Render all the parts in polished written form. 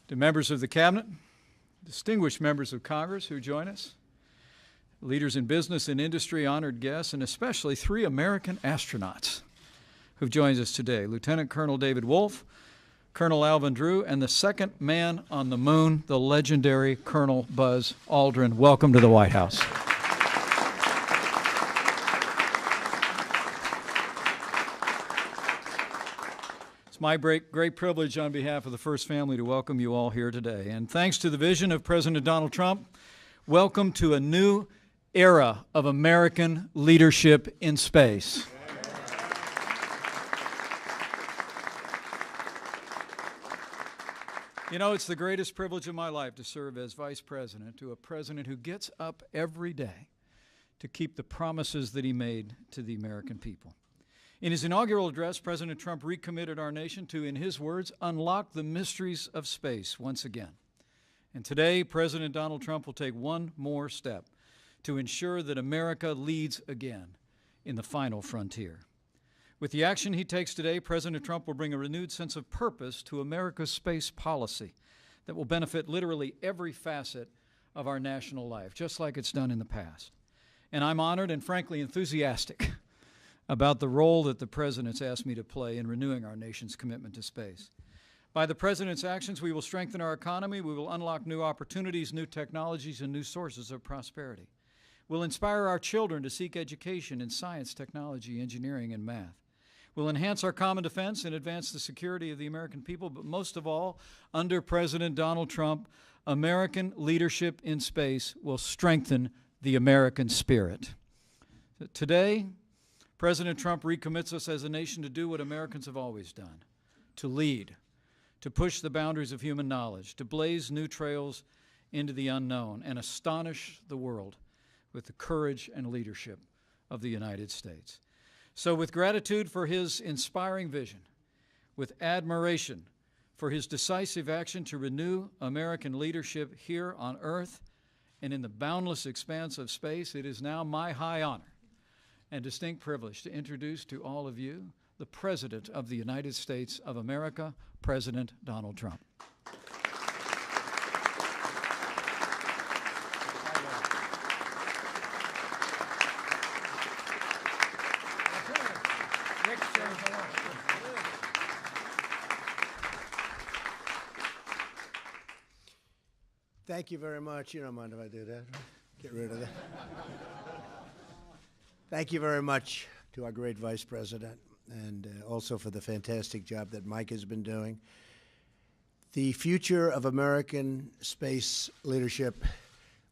To members of the Cabinet, distinguished members of Congress who join us, leaders in business and industry, honored guests, and especially 3 American astronauts who've joined us today, Lieutenant Colonel David Wolf, Colonel Alvin Drew, and the second man on the moon, the legendary Colonel Buzz Aldrin. Welcome to the White House. It's my great privilege on behalf of the First Family to welcome you all here today. And thanks to the vision of President Donald Trump, welcome to a new era of American leadership in space. You know, it's the greatest privilege of my life to serve as Vice President to a president who gets up every day to keep the promises that he made to the American people. In his inaugural address, President Trump recommitted our nation to, in his words, unlock the mysteries of space once again. And today, President Donald Trump will take one more step to ensure that America leads again in the final frontier. With the action he takes today, President Trump will bring a renewed sense of purpose to America's space policy that will benefit literally every facet of our national life, just like it's done in the past. And I'm honored and frankly enthusiastic about the role that the President's asked me to play in renewing our nation's commitment to space. By the President's actions, we will strengthen our economy, we will unlock new opportunities, new technologies, and new sources of prosperity. We'll inspire our children to seek education in science, technology, engineering, and math. We'll enhance our common defense and advance the security of the American people, but most of all, under President Donald Trump, American leadership in space will strengthen the American spirit. Today, President Trump recommits us as a nation to do what Americans have always done, to lead, to push the boundaries of human knowledge, to blaze new trails into the unknown, and astonish the world with the courage and leadership of the United States. So with gratitude for his inspiring vision, with admiration for his decisive action to renew American leadership here on Earth and in the boundless expanse of space, it is now my high honor and distinct privilege to introduce to all of you the President of the United States of America, President Donald Trump. Thank you very much. You don't mind if I do that? Get rid of that. Thank you very much to our great Vice President and also for the fantastic job that Mike has been doing. The future of American space leadership,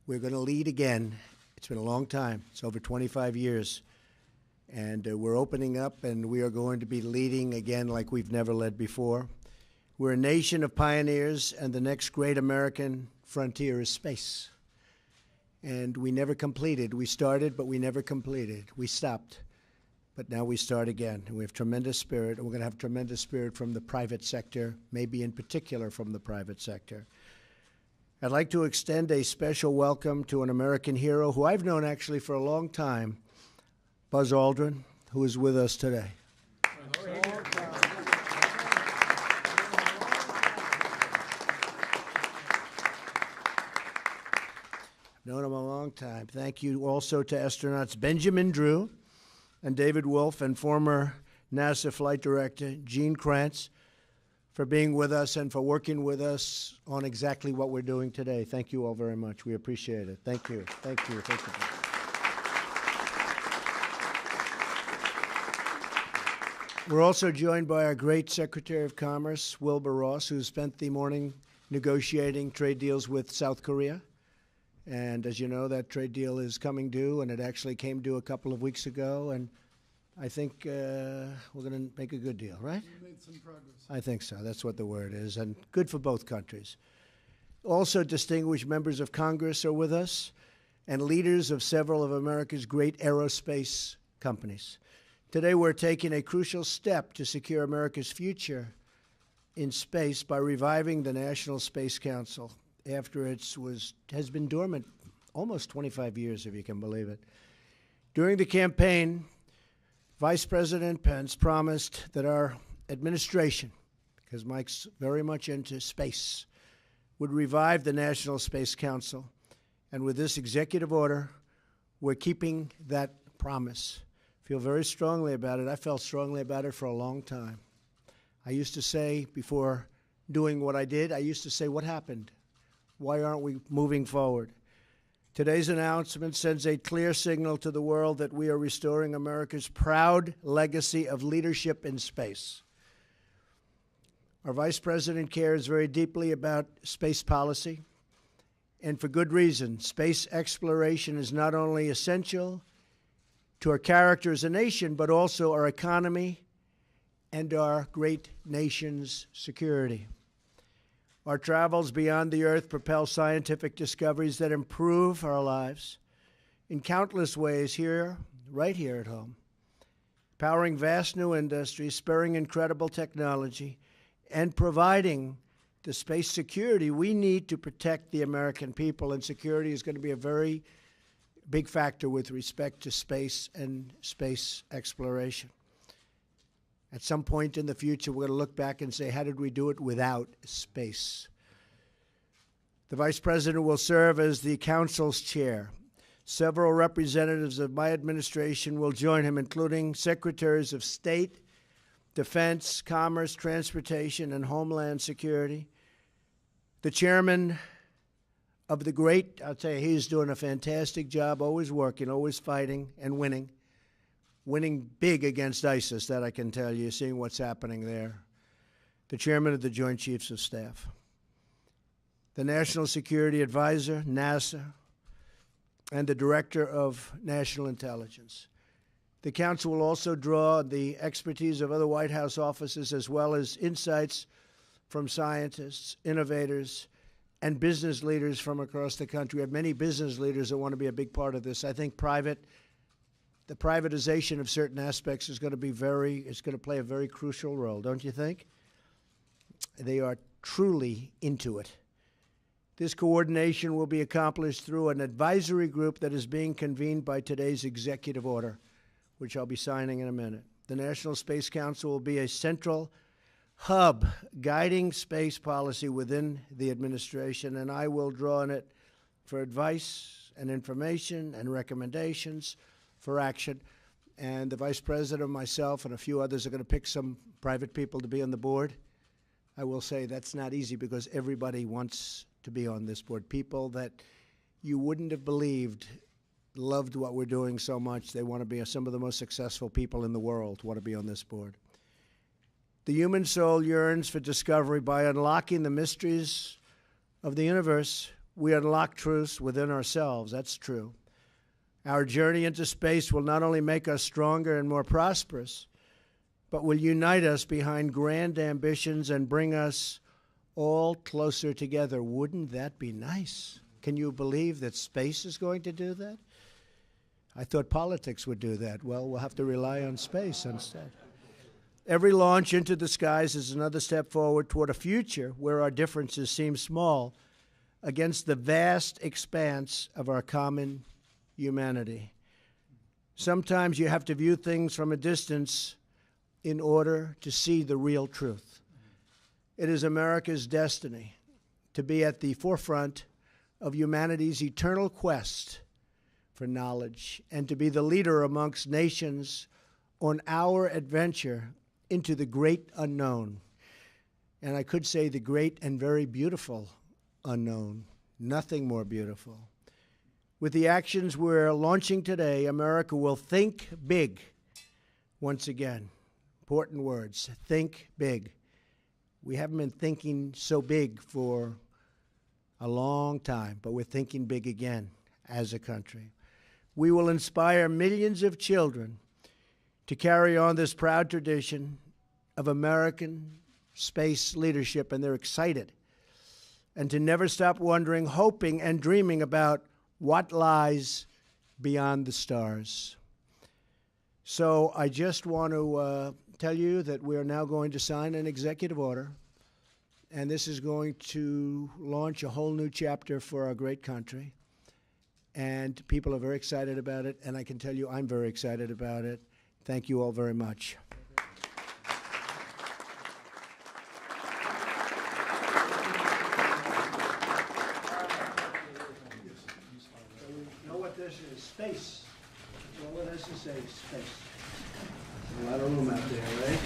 we're going to lead again. It's been a long time. It's over 25 years. And we're opening up, and we are going to be leading again like we've never led before. We're a nation of pioneers, and the next great American frontier is space. And we never completed. We started, but we never completed. We stopped, but now we start again. And we have tremendous spirit, and we're going to have tremendous spirit from the private sector, maybe in particular from the private sector. I'd like to extend a special welcome to an American hero who I've known actually for a long time, Buzz Aldrin, who is with us today. Known him a long time. Thank you also to astronauts Benjamin Drew and David Wolf and former NASA flight director Gene Kranz for being with us and for working with us on exactly what we're doing today. Thank you all very much. We appreciate it. Thank you. Thank you. Thank you. We're also joined by our great Secretary of Commerce, Wilbur Ross, who spent the morning negotiating trade deals with South Korea. And as you know, that trade deal is coming due, and it actually came due a couple of weeks ago. And I think we're going to make a good deal, right? We made some progress. I think so. That's what the word is, and good for both countries. Also, distinguished members of Congress are with us, and leaders of several of America's great aerospace companies. Today, we're taking a crucial step to secure America's future in space by reviving the National Space Council after it has been dormant almost 25 years, if you can believe it. During the campaign, Vice President Pence promised that our administration, because Mike's very much into space, would revive the National Space Council. And with this executive order, we're keeping that promise. Feel very strongly about it. I felt strongly about it for a long time. I used to say, before doing what I did, I used to say, what happened? Why aren't we moving forward? Today's announcement sends a clear signal to the world that we are restoring America's proud legacy of leadership in space. Our Vice President cares very deeply about space policy, and for good reason. Space exploration is not only essential to our character as a nation, but also our economy and our great nation's security. Our travels beyond the Earth propel scientific discoveries that improve our lives in countless ways here, right here at home, powering vast new industries, spurring incredible technology, and providing the space security we need to protect the American people. And security is going to be a very big factor with respect to space and space exploration. At some point in the future, we're going to look back and say, how did we do it without space? The Vice President will serve as the Council's chair. Several representatives of my administration will join him, including Secretaries of State, Defense, Commerce, Transportation, and Homeland Security. The chairman of the great, I'll tell you, he's doing a fantastic job, always working, always fighting and winning. Winning big against ISIS, that I can tell you, seeing what's happening there. The chairman of the Joint Chiefs of Staff. The National Security Advisor, NASA, and the Director of National Intelligence. The Council will also draw the expertise of other White House offices as well as insights from scientists, innovators, and business leaders from across the country. We have many business leaders that want to be a big part of this. I think the privatization of certain aspects is going to play a very crucial role, don't you think? They are truly into it. This coordination will be accomplished through an advisory group that is being convened by today's executive order, which I'll be signing in a minute. The National Space Council will be a central hub guiding space policy within the administration, and I will draw on it for advice and information and recommendations for action. And the Vice President, myself, and a few others are going to pick some private people to be on the board. I will say that's not easy because everybody wants to be on this board. People that you wouldn't have believed loved what we're doing so much. They want to be some of the most successful people in the world want to be on this board. The human soul yearns for discovery. By unlocking the mysteries of the universe, we unlock truths within ourselves. That's true. Our journey into space will not only make us stronger and more prosperous, but will unite us behind grand ambitions and bring us all closer together. Wouldn't that be nice? Can you believe that space is going to do that? I thought politics would do that. Well, we'll have to rely on space instead. Every launch into the skies is another step forward toward a future where our differences seem small against the vast expanse of our common humanity. Sometimes you have to view things from a distance in order to see the real truth. It is America's destiny to be at the forefront of humanity's eternal quest for knowledge and to be the leader amongst nations on our adventure into the great unknown. And I could say the great and very beautiful unknown. Nothing more beautiful. With the actions we're launching today, America will think big once again. Important words. Think big. We haven't been thinking so big for a long time, but we're thinking big again as a country. We will inspire millions of children to carry on this proud tradition of American space leadership, and they're excited, and to never stop wondering, hoping, and dreaming about what lies beyond the stars. So I just want to tell you that we are now going to sign an executive order, and this is going to launch a whole new chapter for our great country. And people are very excited about it, and I can tell you I'm very excited about it. Thank you all very much. Space. That's all it has to say, space. A lot of room out there, right?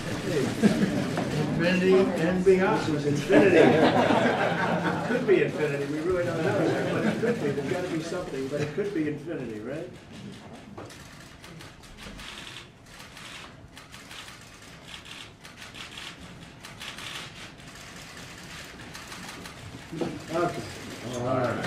Infinity and beyond was infinity. Could be infinity, we really don't know, but it could be. There's got to be something, but it could be infinity, right? Okay. All right.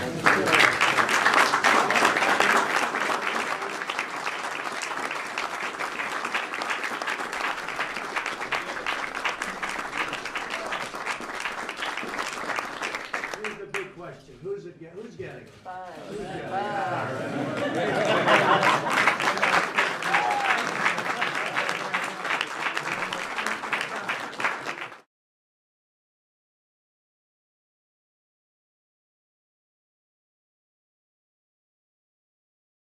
Here's the big question. Who's getting it? Who's getting it? Five.